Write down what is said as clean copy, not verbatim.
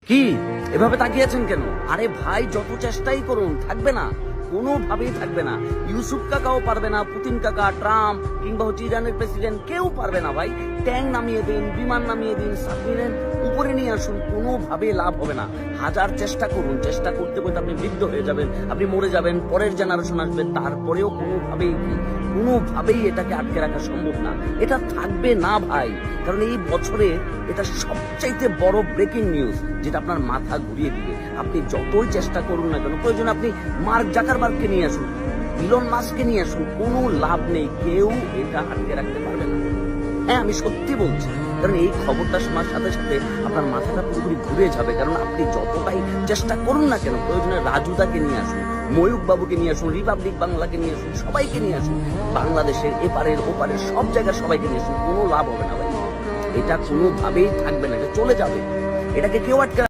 কি এভাবে তাকিয়েছেন কেন? আরে ভাই, যত চেষ্টাই করুন থাকবে না, কোনোভাবেই থাকবে না। ইউসুফ কাকাও পারবে না, পুতিন কাকা, ট্রাম্প কিংবা ইরানের প্রেসিডেন্ট, কেউ পারবে না ভাই। ট্যাঙ্ক নামিয়ে দিন, বিমান নামিয়ে দিন, সাবমেরিন উপরে নিয়ে আসুন, কোনোভাবে লাভ হবে না। হাজার চেষ্টা করুন, চেষ্টা করতে করতে আপনি বৃদ্ধ হয়ে যাবেন, আপনি মরে যাবেন, পরের জেনারেশন আসবে, তারপরেও কোনোভাবেই এটাকে আটকে রাখা সম্ভব না। এটা থাকবে না ভাই, কারণ এই বছরে এটা সবচাইতে বড় ব্রেকিং নিউজ, যেটা আপনার মাথা ঘুরিয়ে দিবে। আপনি যতই চেষ্টা করুন না কেন, প্রয়োজন আপনি মার্ক জাকারবার্গকে নিয়ে আসুন, ইলন মাস্ককে নিয়ে আসুন, কোনো লাভ নেই, কেউ এটা আটকে রাখতে পারবে না। হ্যাঁ, আমি সত্যি বলছি, কারণ এই খবরটা শোনার সাথে সাথে আপনার মাথাটা পুরোপুরি ঘুরে যাবে। কারণ আপনি যতটাই চেষ্টা করুন না কেন, প্রয়োজনে রাজুদাকে নিয়ে আসুন, ময়ূক বাবুকে নিয়ে আসুন, রিপাবলিক বাংলাকে নিয়ে আসুন, সবাইকে নিয়ে আসুন, বাংলাদেশের এপারের ওপারের সব জায়গায় সবাইকে নিয়ে আসুন, কোনো লাভ হবে না ভাই। এটা কোনোভাবেই থাকবে না, এটা চলে যাবে, এটাকে কেউ আটকে